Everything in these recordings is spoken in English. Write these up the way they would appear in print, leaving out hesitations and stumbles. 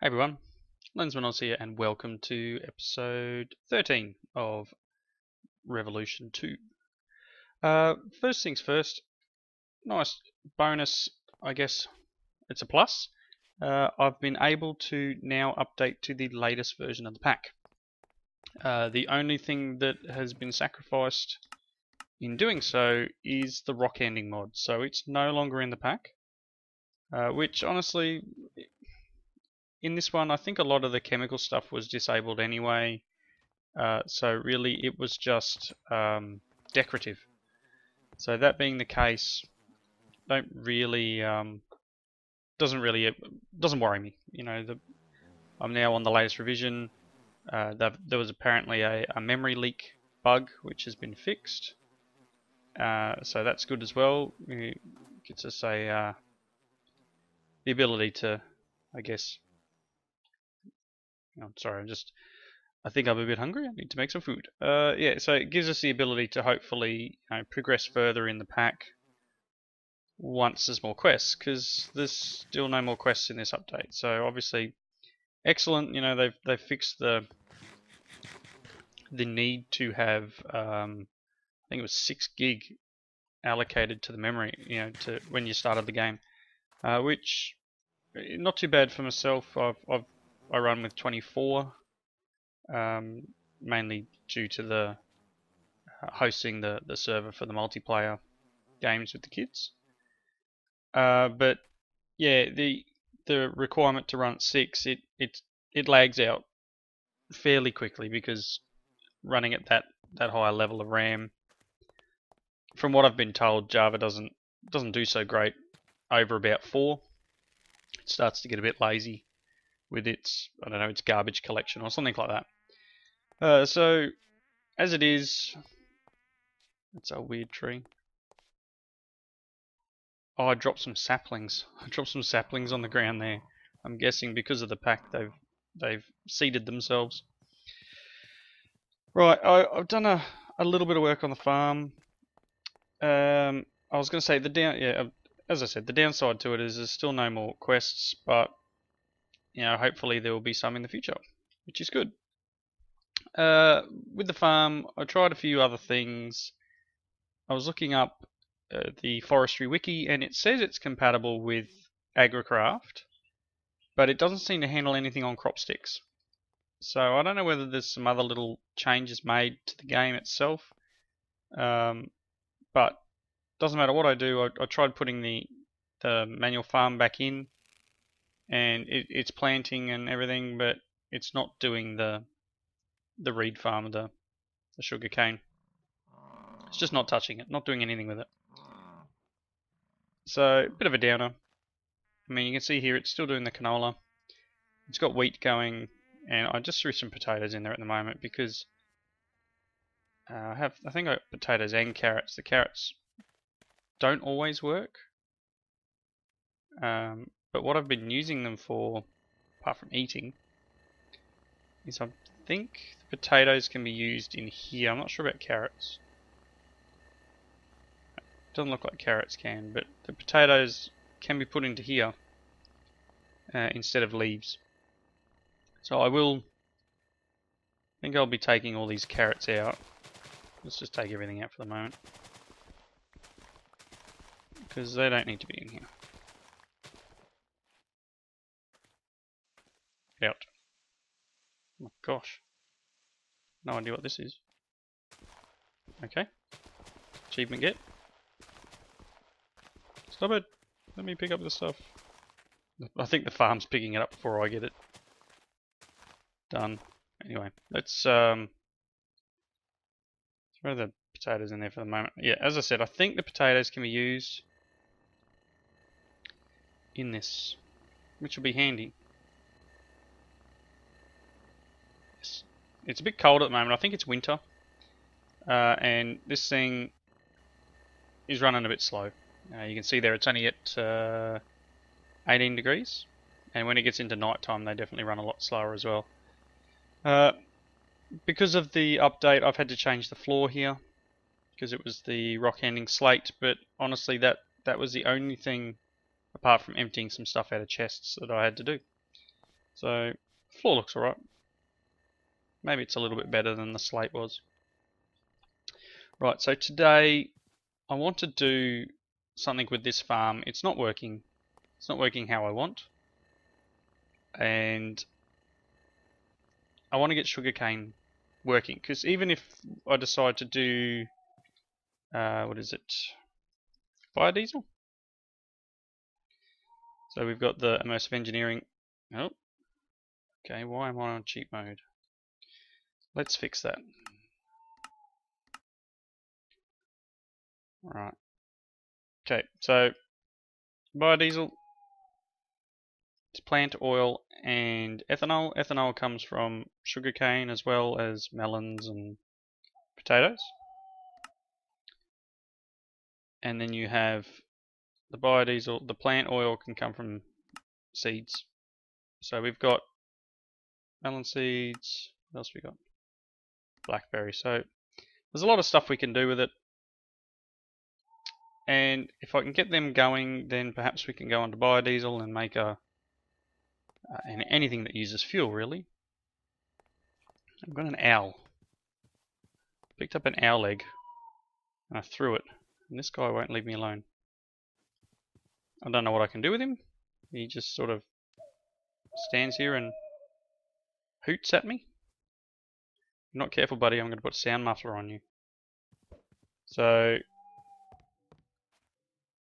Hey everyone, Lensman Oz here and welcome to episode 13 of Revolution 2. First things first, nice bonus, I guess it's a plus. I've been able to now update to the latest version of the pack. The only thing that has been sacrificed in doing so is the rock handing mod, so it's no longer in the pack, which honestly, in this one, I think a lot of the chemical stuff was disabled anyway, so really it was just decorative. So that being the case, doesn't worry me. You know, I'm now on the latest revision. There was apparently a memory leak bug which has been fixed, so that's good as well. It gets us the ability to, I guess. Oh, sorry, I think I'm a bit hungry. I need to make some food. Yeah, so it gives us the ability to hopefully progress further in the pack once there's more quests, because there's still no more quests in this update. So obviously, excellent. You know, they've fixed the need to have I think it was 6 gig allocated to the memory. You know, to when you started the game, which not too bad for myself. I run with 24. Mainly due to the hosting the server for the multiplayer games with the kids. But yeah, the requirement to run at 6 it lags out fairly quickly, because running at that higher level of RAM, from what I've been told, Java doesn't do so great over about 4. It starts to get a bit lazy with its, I don't know, its garbage collection or something like that. So as it is, it's a weird tree. Oh, I dropped some saplings. I dropped some saplings on the ground there. I'm guessing because of the pack they've seeded themselves. Right, I've done a little bit of work on the farm. I was going to say as I said, the downside to it is there's still no more quests, but you know, hopefully there will be some in the future, which is good. With the farm, I tried a few other things. I was looking up the Forestry wiki, and it says it's compatible with RotaryCraft, but it doesn't seem to handle anything on crop sticks. So I don't know whether there's some other little changes made to the game itself, but doesn't matter what I do. I tried putting the manual farm back in, and it's planting and everything, but it's not doing the reed farm of the sugar cane. It's just not touching it, not doing anything with it. So, a bit of a downer. I mean, you can see here it's still doing the canola. It's got wheat going, and I just threw some potatoes in there at the moment because I think I got potatoes and carrots. The carrots don't always work, but what I've been using them for, apart from eating, is I think the potatoes can be used in here. I'm not sure about carrots. Doesn't look like carrots can, but the potatoes can be put into here instead of leaves. So I think I'll be taking all these carrots out. Let's just take everything out for the moment, because they don't need to be in here. Out. Oh my gosh. No idea what this is. Okay. Achievement get. Stop it! Let me pick up the stuff. I think the farm's picking it up before I get it done. Anyway, let's throw the potatoes in there for the moment. Yeah, as I said, I think the potatoes can be used in this, which will be handy. Yes. It's a bit cold at the moment. I think it's winter, and this thing is running a bit slow. You can see there it's only at 18 degrees, and when it gets into night time they definitely run a lot slower as well. Because of the update, I've had to change the floor here because it was the rock handing slate, but honestly that was the only thing apart from emptying some stuff out of chests that I had to do. So floor looks alright. Maybe it's a little bit better than the slate was. Right, so today I want to do something with this farm. It's not working. It's not working how I want. And I want to get sugarcane working, because even if I decide to do what is it? Biodiesel? So we've got the immersive engineering. Oh, okay, why am I on cheat mode? Let's fix that. Right. Okay, so biodiesel, it's plant oil and ethanol. Ethanol comes from sugarcane as well as melons and potatoes. And then you have the biodiesel. The plant oil can come from seeds. So we've got melon seeds. What else we got? Blackberry. So there's a lot of stuff we can do with it. And if I can get them going, then perhaps we can go onto biodiesel and make anything that uses fuel, really. I've got an owl. Picked up an owl egg and I threw it. And this guy won't leave me alone. I don't know what I can do with him. He just sort of stands here and hoots at me. If you're not careful, buddy, I'm going to put a sound muffler on you. So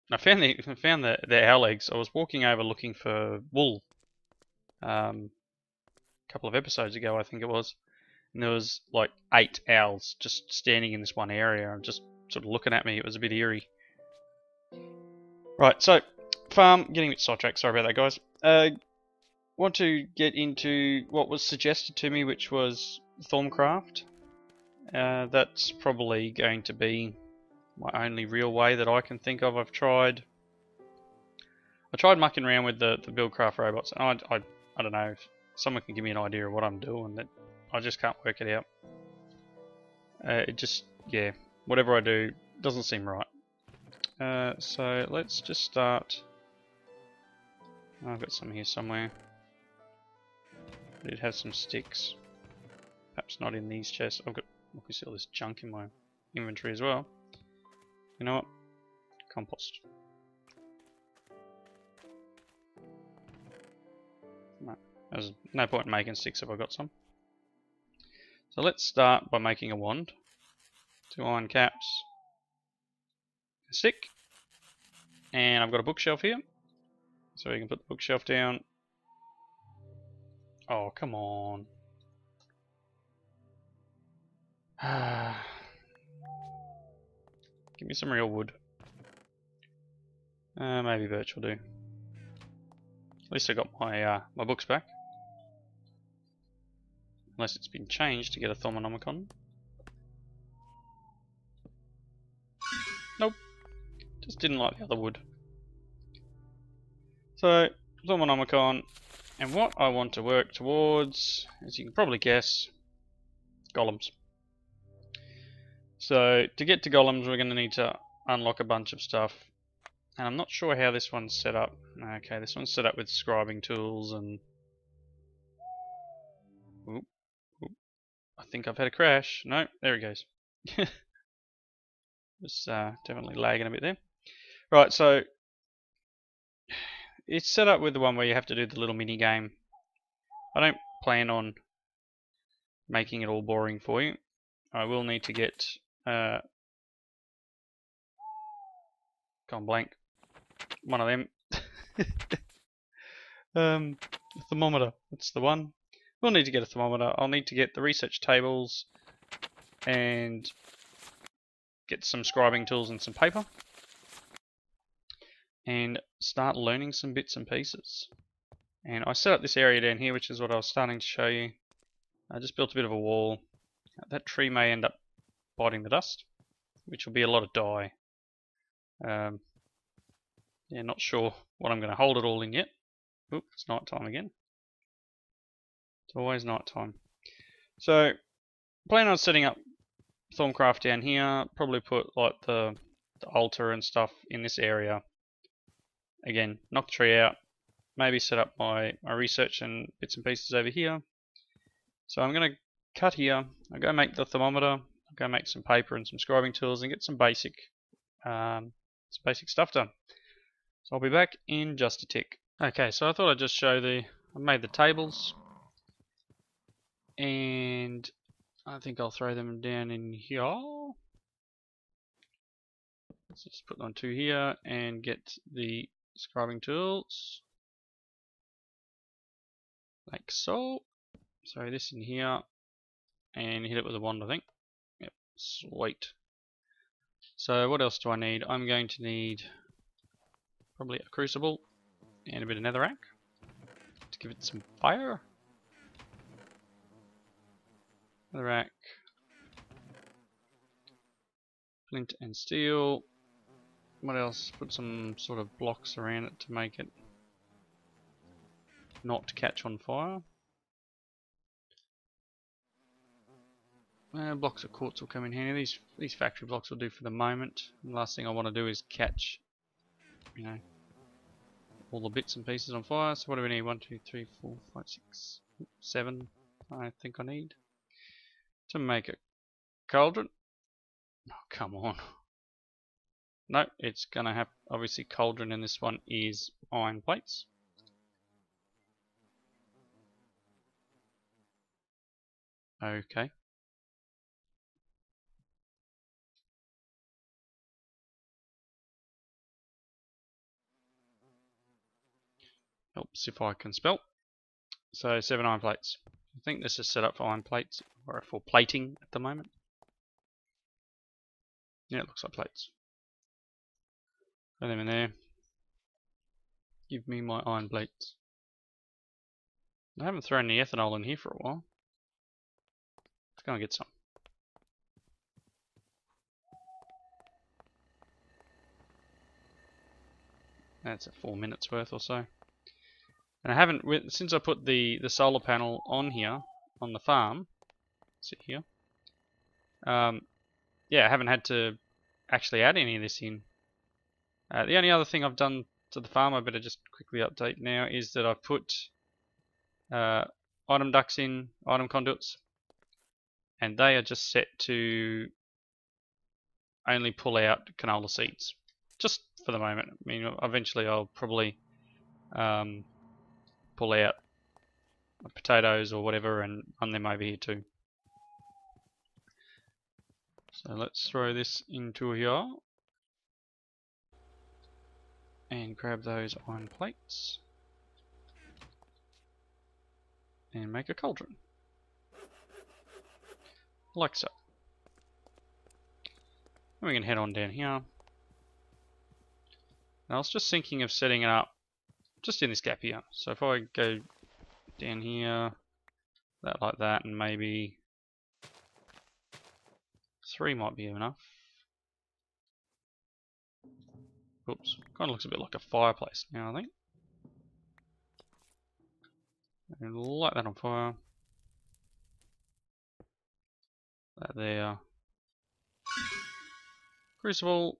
I found the owl eggs. I was walking over looking for wool a couple of episodes ago, I think it was, and there was like 8 owls just standing in this one area and just sort of looking at me. It was a bit eerie. Right, so farm, getting a bit sidetracked. Sorry about that, guys. Want to get into what was suggested to me, which was Thaumcraft. That's probably going to be my only real way that I can think of. I tried mucking around with the Buildcraft robots, and I don't know if someone can give me an idea of what I'm doing. That I just can't work it out. It just, yeah, whatever I do doesn't seem right. So let's just start. I've got some here somewhere. I did have some sticks. Perhaps not in these chests. I've got, look, you see all this junk in my inventory as well. You know what? Compost. No, there's no point in making sticks if I've got some. So let's start by making a wand. 2 iron caps. A stick. And I've got a bookshelf here. So we can put the bookshelf down. Oh, come on. Give me some real wood. Maybe birch will do. At least I got my my books back. Unless it's been changed to get a Thaumcraft. Nope. Just didn't like the other wood. So, Thaumcraft, and what I want to work towards, as you can probably guess, golems. So, to get to golems, we're going to need to unlock a bunch of stuff. And I'm not sure how this one's set up. Okay, this one's set up with scribing tools and... Oop, oop. I think I've had a crash. No, there it goes. It's definitely lagging a bit there. Right, so it's set up with the one where you have to do the little mini game. I don't plan on making it all boring for you. I will need to get gone blank. One of them. Thermometer. That's the one. We'll need to get a thermometer. I'll need to get the research tables and get some scribing tools and some paper. And start learning some bits and pieces. And I set up this area down here, which is what I was starting to show you. I just built a bit of a wall. That tree may end up biting the dust, which will be a lot of dye. Yeah, not sure what I'm going to hold it all in yet. Oop, it's night time again. It's always night time. So, plan on setting up Thaumcraft down here. Probably put like the altar and stuff in this area. Again, knock the tree out, maybe set up my research and bits and pieces over here. So I'm going to cut here. I'll go make the thermometer. I'll go make some paper and some scribing tools and get some basic stuff done. So I'll be back in just a tick. Okay, so I thought I'd just show I made the tables, and I think I'll throw them down in here. Let's just put them on 2 here and get the scribing tools like so. Throw this in here and hit it with a wand, I think. Yep, sweet. So what else do I need? I'm going to need probably a crucible and a bit of netherrack to give it some fire. Netherrack, flint and steel. What else? Put some sort of blocks around it to make it not catch on fire. Blocks of quartz will come in handy. These factory blocks will do for the moment. And the last thing I want to do is catch, all the bits and pieces on fire. So what do we need? 1, 2, 3, 4, 5, 6, 7. I think I need to make a cauldron. Oh, come on. No, it's gonna have obviously cauldron, and this one is iron plates. Okay. Helps if I can spell. So 7 iron plates. I think this is set up for iron plates, or for plating at the moment. Yeah, it looks like plates. Put them in there. Give me my iron plates. I haven't thrown the ethanol in here for a while. Let's go and get some. That's 4 minutes worth or so. And I haven't, since I put the solar panel on here, on the farm, sit here, yeah, I haven't had to actually add any of this in. The only other thing I've done to the farm, I better just quickly update now, is that I've put item ducts in, item conduits, and they are just set to only pull out canola seeds, just for the moment. I mean, eventually I'll probably pull out potatoes or whatever and run them over here too. So let's throw this into here and grab those iron plates and make a cauldron, like so. And we can head on down here. And I was just thinking of setting it up just in this gap here. So if I go down here, that like that, and maybe 3 might be enough. Oops, kind of looks a bit like a fireplace now, I think. And light that on fire. That there. Crucible.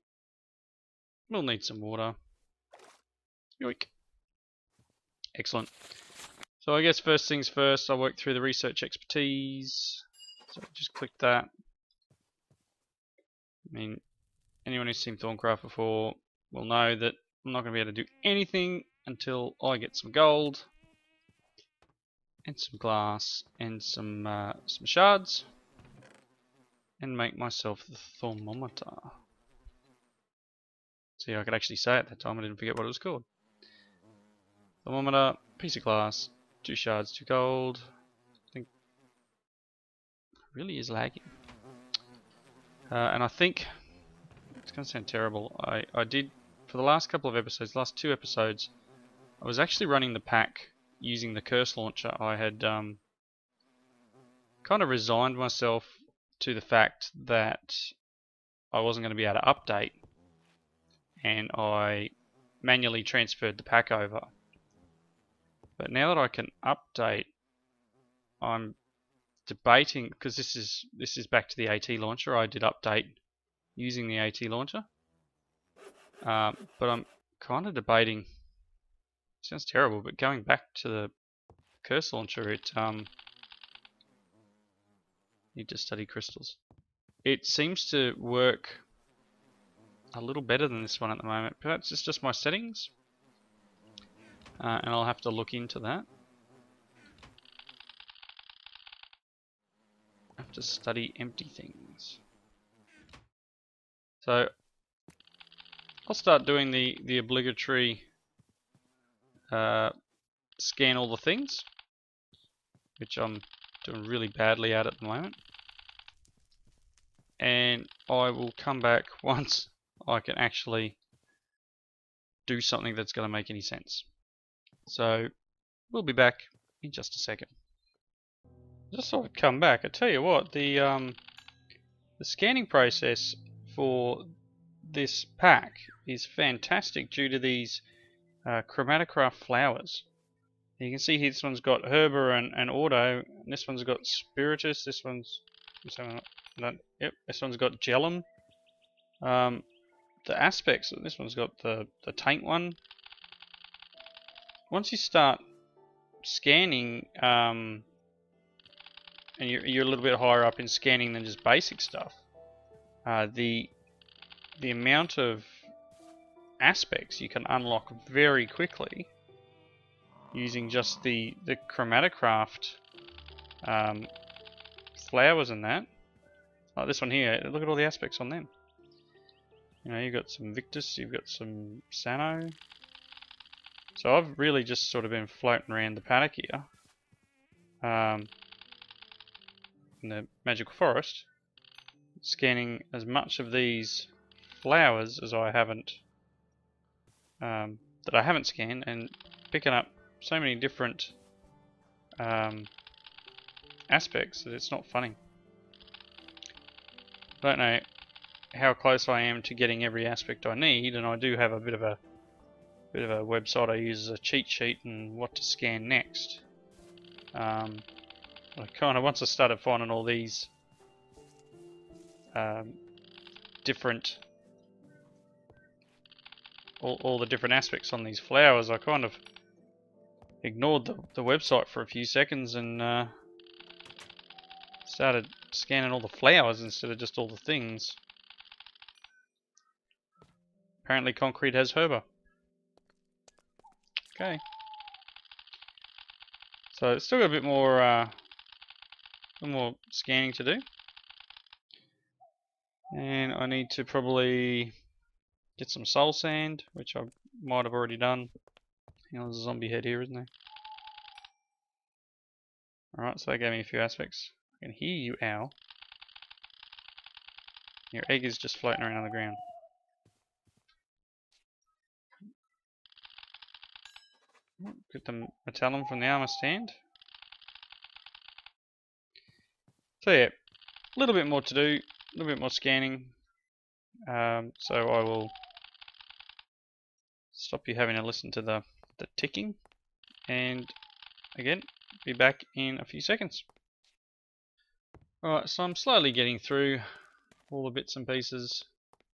We'll need some water. Yoink. Excellent. So I guess first things first, I'll work through the research expertise. So just click that. I mean, anyone who's seen Thaumcraft before will know that I'm not going to be able to do anything until I get some gold and some glass and some shards and make myself the thermometer. See, I could actually say it that time. I didn't forget what it was called. Thermometer, piece of glass, 2 shards, 2 gold. I think it really is lagging. And I think it's going to sound terrible. I did, for the last couple of episodes, last 2 episodes, I was actually running the pack using the curse launcher. I had kind of resigned myself to the fact that I wasn't going to be able to update, and I manually transferred the pack over. But now that I can update, I'm debating, because this is back to the AT launcher. I did update using the AT launcher, but I'm kind of debating sounds terrible, but going back to the cursor launcher, it need to study crystals. It seems to work a little better than this one at the moment. Perhaps it's just my settings, and I'll have to look into that. I have to study empty things. So I'll start doing the obligatory scan all the things, which I'm doing really badly at the moment. And I will come back once I can actually do something that's going to make any sense. So we'll be back in just a second. Just thought I'd come back. I tell you what, the scanning process for this pack is fantastic due to these ChromatiCraft flowers. You can see here this one's got Herber and Auto, and this one's got Spiritus, this one's this one's got Gelum. The aspects, this one's got the taint one. Once you start scanning, and you're a little bit higher up in scanning than just basic stuff, the amount of aspects you can unlock very quickly using just the ChromatiCraft flowers and that. Like this one here, look at all the aspects on them. You know, you've got some Victus, you've got some Sano. So I've really just sort of been floating around the paddock here, in the Magical Forest, scanning as much of these flowers as I haven't, that I haven't scanned, and picking up so many different aspects that it's not funny. I don't know how close I am to getting every aspect I need, and I do have a bit of a website I use as a cheat sheet and what to scan next. I kind of, once I started finding all these different, all the different aspects on these flowers, I kind of ignored the website for a few seconds and started scanning all the flowers instead of just all the things. Apparently concrete has Herber. Okay. So it's still got a bit more scanning to do. And I need to probably get some soul sand, which I might have already done. You know, there's a zombie head here, isn't there? Alright, so that gave me a few aspects. I can hear you, owl. Your egg is just floating around on the ground. Get the metallum from the armor stand. So yeah, a little bit more to do, a little bit more scanning. So I will stop you having to listen to the ticking, and again, be back in a few seconds. Alright, so I'm slowly getting through all the bits and pieces.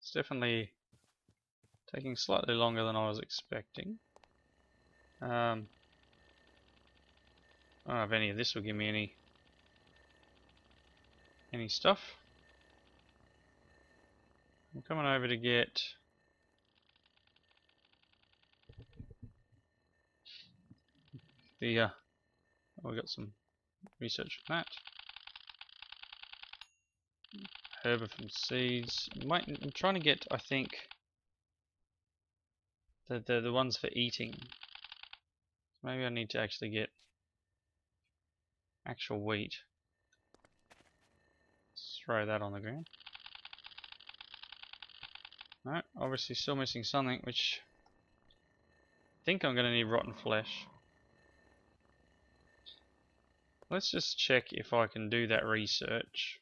It's definitely taking slightly longer than I was expecting. I don't know if any of this will give me any stuff. I'm coming over to get the we got some research on that. Herber from seeds. I'm trying to get, I think, the ones for eating. Maybe I need to actually get actual wheat. Let's throw that on the ground. No, obviously still missing something, which I think I'm going to need rotten flesh. Let's just check if I can do that research.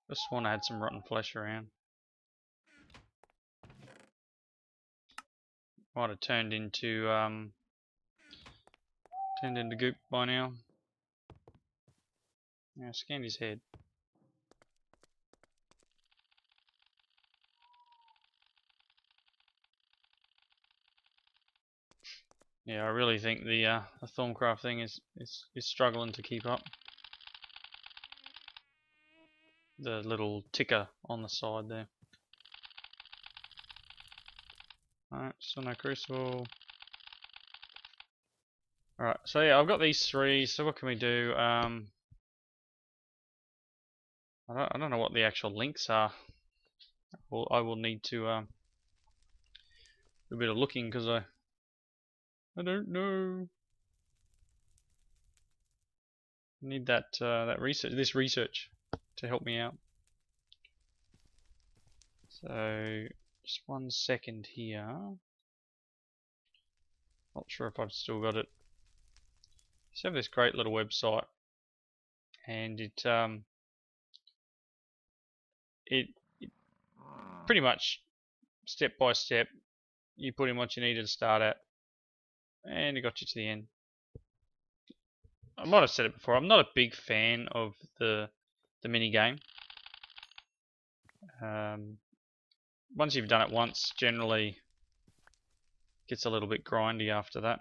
Just want to add some rotten flesh around. Might have turned into goop by now. Yeah, I scanned his head. Yeah, I really think the Thaumcraft thing is struggling to keep up. The little ticker on the side there. Alright, still no crucible. Alright, so yeah, I've got these three, so what can we do? I don't know what the actual links are. Well, I will need to do a bit of looking because I don't know. I need that this research to help me out. So just 1 second here. Not sure if I've still got it. Just have this great little website, and it pretty much step by step you put in what you needed to start at, and it got you to the end. I might have said it before. I'm not a big fan of the mini game. Once you've done it once, generally it gets a little bit grindy after that.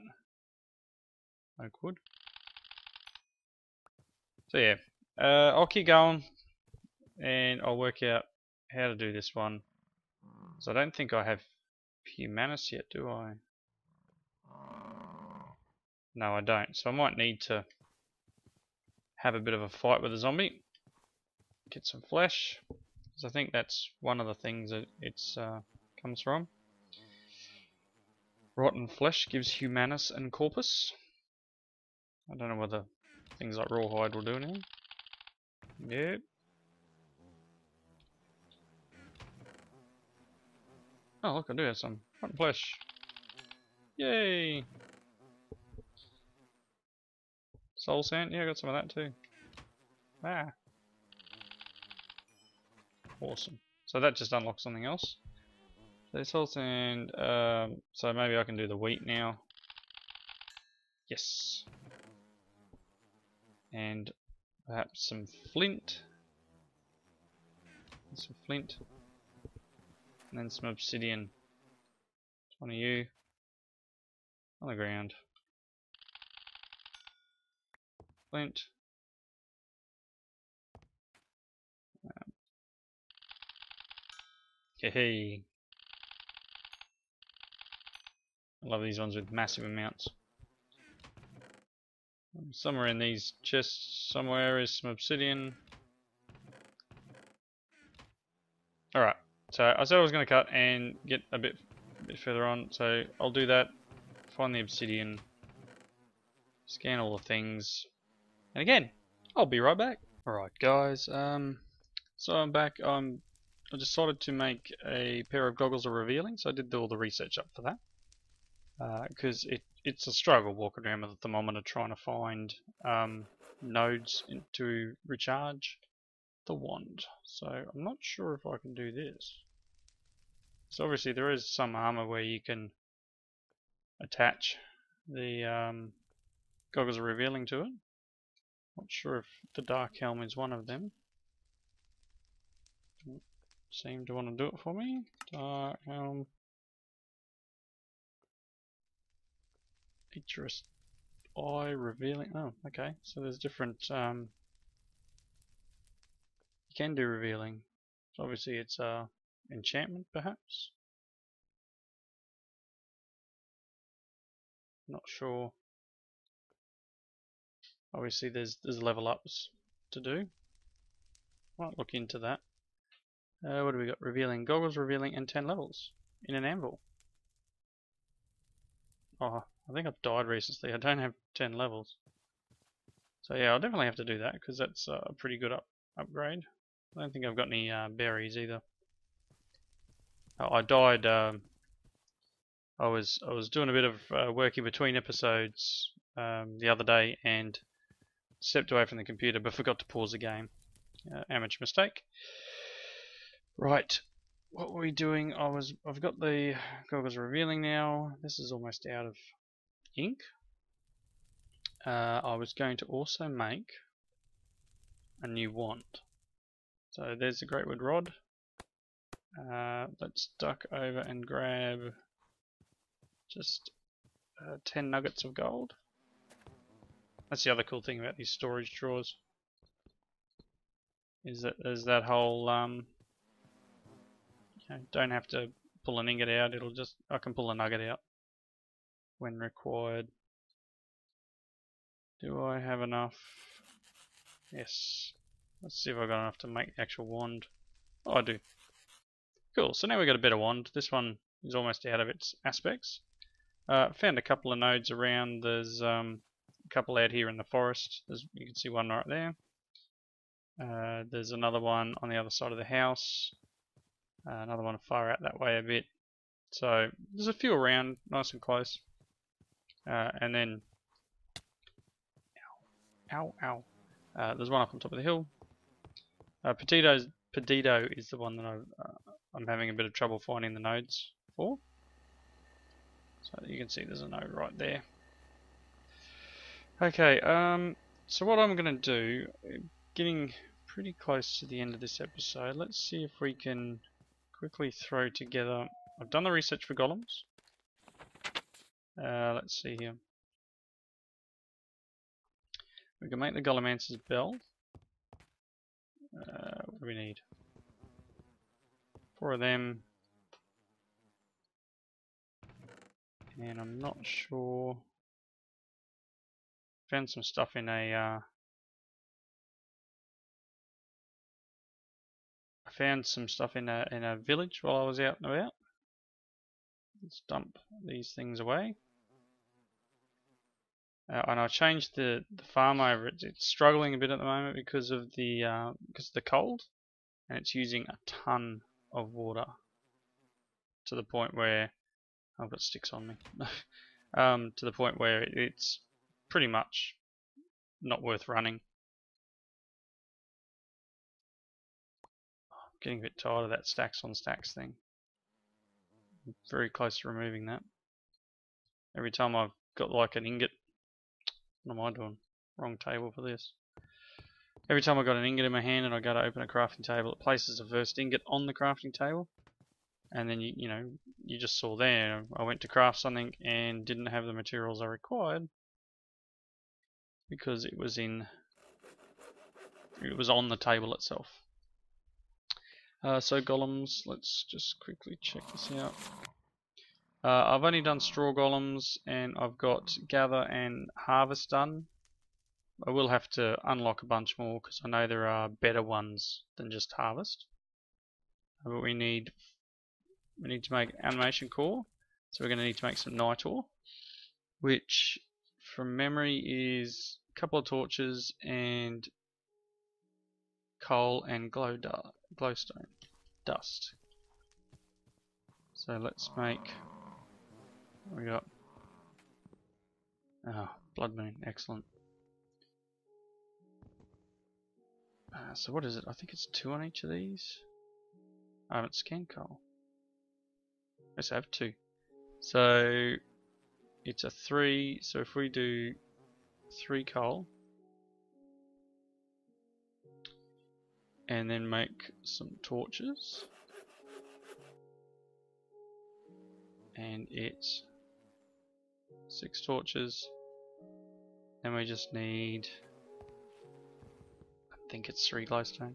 Oak wood. So yeah, I'll keep going, and I'll work out how to do this one. So I don't think I have Humanus yet, do I? No, I don't. So I might need to have a bit of a fight with a zombie. Get some flesh, because I think that's one of the things that it's comes from. Rotten flesh gives Humanus and Corpus. I don't know whether things like rawhide will do anything. Yep. Oh look, I do have some rotten flesh. Yay! Soul sand, yeah, I got some of that too. Ah. Awesome. So that just unlocks something else. So soul sand, so maybe I can do the wheat now. Yes. And perhaps some flint. Some flint. And then some obsidian. One of you. On the ground. Flint. Hey. I love these ones with massive amounts. Somewhere in these chests, somewhere is some obsidian. Alright, so I said I was going to cut and get a bit further on, so I'll do that. Find the obsidian. Scan all the things. And again, I'll be right back. Alright guys, so I'm back. I decided to make a pair of goggles of revealing, so I did do all the research up for that. Because it's a struggle walking around with a thermometer trying to find nodes to recharge the wand. So I'm not sure if I can do this. So obviously there is some armor where you can attach the goggles of revealing to it. Not sure if the dark helm is one of them. Doesn't seem to want to do it for me. Dark helm. Interest eye revealing. Oh, okay. So there's different. You can do revealing. So obviously it's enchantment, perhaps. Not sure. Obviously there's level ups to do. Might look into that. What do we got? Revealing goggles, revealing, and 10 levels in an anvil. Oh, I think I've died recently. I don't have 10 levels. So yeah, I'll definitely have to do that because that's a pretty good upgrade. I don't think I've got any berries either. Oh, I died. I was doing a bit of work in between episodes the other day and stepped away from the computer, but forgot to pause the game. Amateur mistake. Right. What were we doing? I've got the goggles revealing now. This is almost out of ink. I was going to also make a new wand. So there's the great wood rod. Let's duck over and grab just 10 nuggets of gold. That's the other cool thing about these storage drawers. Is that there's that whole don't have to pull an ingot out. I can pull a nugget out when required. Do I have enough? Yes. Let's see if I've got enough to make the actual wand. Oh, I do. Cool. So now we've got a better wand. This one is almost out of its aspects. Found a couple of nodes around. There's a couple out here in the forest. You can see one right there. There's another one on the other side of the house. Another one far out that way a bit. So there's a few around, nice and close. And then, ow. There's one up on top of the hill. Perdido is the one that I'm having a bit of trouble finding the nodes for. So you can see there's a node right there. Okay, so what I'm going to do, getting pretty close to the end of this episode, let's see if we can quickly throw together. I've done the research for golems. Let's see here. We can make the Golemancer's bell. What do we need? 4 of them. And I'm not sure. Found some stuff in a. I found some stuff in a village while I was out and about. Let's dump these things away. And I changed the farm over. It's struggling a bit at the moment because of the cold, and it's using a ton of water to the point where I've got sticks on me. To the point where it's pretty much not worth running. I'm getting a bit tired of that stacks on stacks thing. I'm very close to removing that. Every time I've got like an ingot. What am I doing? Wrong table for this. Every time I've got an ingot in my hand and I go to open a crafting table, it places the first ingot on the crafting table. And then you just saw there, I went to craft something and didn't have the materials I required because it was on the table itself. So golems, let's just quickly check this out. I've only done straw golems and I've got gather and harvest done. I will have to unlock a bunch more because I know there are better ones than just harvest. But we need to make animation core, so we're going to need to make some night ore, which from memory is a couple of torches and coal and glowstone dust. So let's make. What we got? Oh, blood moon, excellent. So what is it? I think it's 2 on each of these. I haven't scanned coal. Let's have 2. So it's a 3. So if we do 3 coal and then make some torches, and it's 6 torches, then we just need, I think it's 3 glowstone.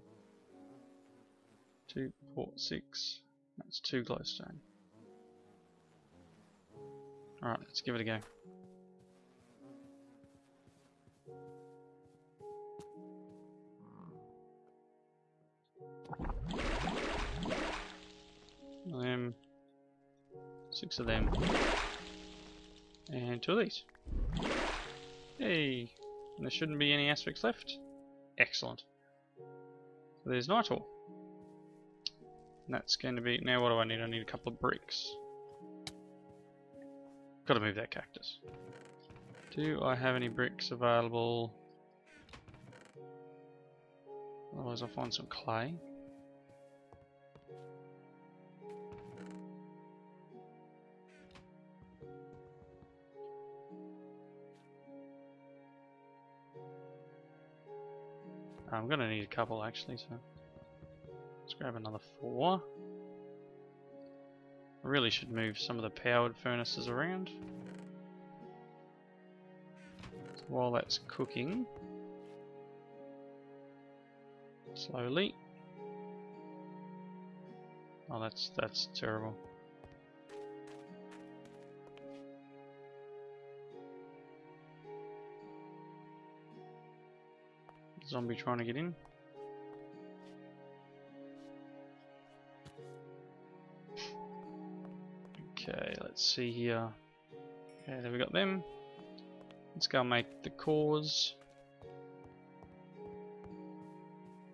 2, 4, 6. That's 2 glowstone. Alright, let's give it a go. Them, 6 of them, and 2 of these. Hey, and there shouldn't be any aspects left. Excellent. So there's night ore. And that's going to be, now what do I need? I need a couple of bricks. Gotta move that cactus. Do I have any bricks available? Otherwise I'll find some clay. I'm gonna need a couple actually, so let's grab another 4. I really should move some of the powered furnaces around. while that's cooking, slowly. Oh, that's terrible. Zombie trying to get in. Okay, let's see here. Okay, there we got them. Let's go and make the cores.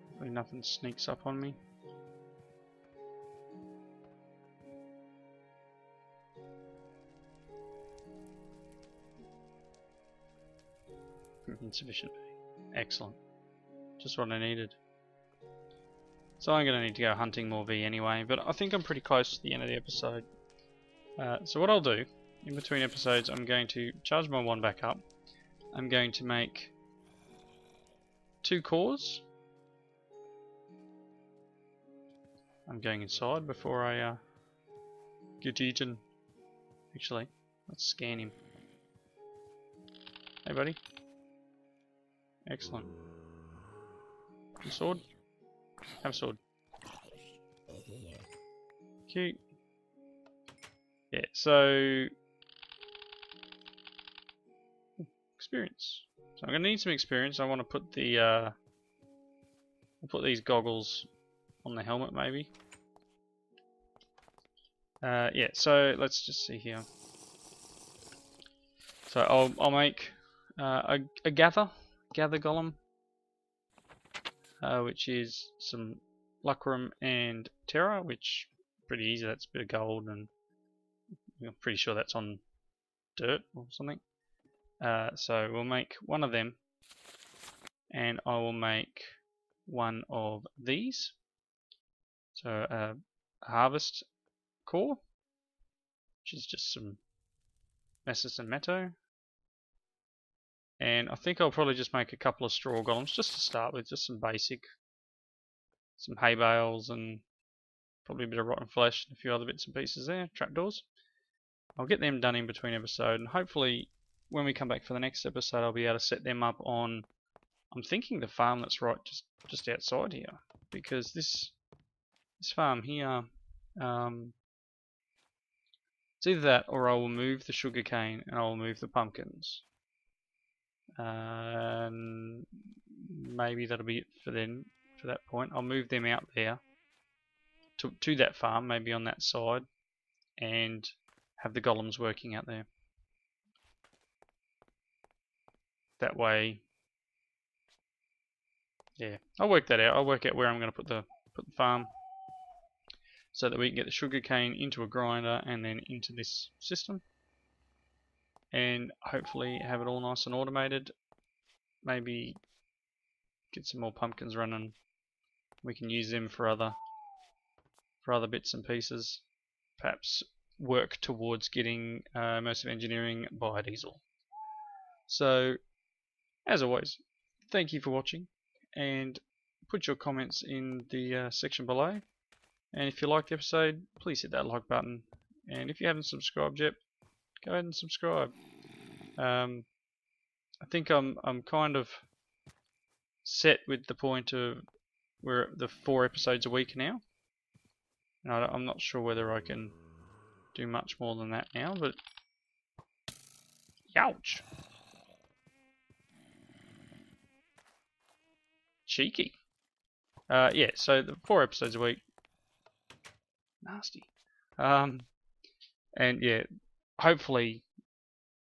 Hopefully nothing sneaks up on me. Insufficient. Excellent. Just what I needed. So I'm going to need to go hunting more V anyway, but I think I'm pretty close to the end of the episode. So what I'll do, in between episodes, I'm going to charge my one back up. I'm going to make 2 cores. I'm going inside before I get eaten. Actually, let's scan him. Hey buddy. Excellent. Sword? Have a sword. Cute. Yeah, so experience. So I'm gonna need some experience. I want to put the I'll put these goggles on the helmet maybe. Yeah, so let's just see here. So I'll make a gather golem, which is some lucrum and terra, which pretty easy. That's a bit of gold, and I'm pretty sure that's on dirt or something. So we'll make one of them, and I will make one of these. So a harvest core, which is just some messes and meadow. And I think I'll probably just make a couple of straw golems just to start with, just some basic, some hay bales and probably a bit of rotten flesh and a few other bits and pieces there, trapdoors. I'll get them done in between episode, and hopefully when we come back for the next episode I'll be able to set them up on, I'm thinking the farm that's right just outside here, because this farm here, it's either that or I will move the sugarcane and I will move the pumpkins. Maybe that'll be it for that point. I'll move them out there to that farm, maybe on that side, and have the golems working out there. That way, yeah, I'll work that out. I'll work out where I'm going to put the farm, so that we can get the sugarcane into a grinder and then into this system, and hopefully have it all nice and automated. Maybe get some more pumpkins running. We can use them for other bits and pieces. Perhaps work towards getting most of engineering biodiesel. So, as always, thank you for watching, and put your comments in the section below. And if you liked the episode, please hit that like button. And if you haven't subscribed yet, go ahead and subscribe. I think I'm kind of set with the point of we're at the 4 episodes a week now. And I'm not sure whether I can do much more than that now, but ouch! Cheeky. Yeah, so the 4 episodes a week. Nasty. And yeah, hopefully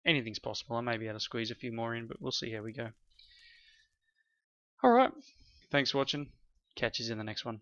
anything's possible. I may be able to squeeze a few more in, but we'll see how we go. Alright, thanks for watching. Catch you in the next one.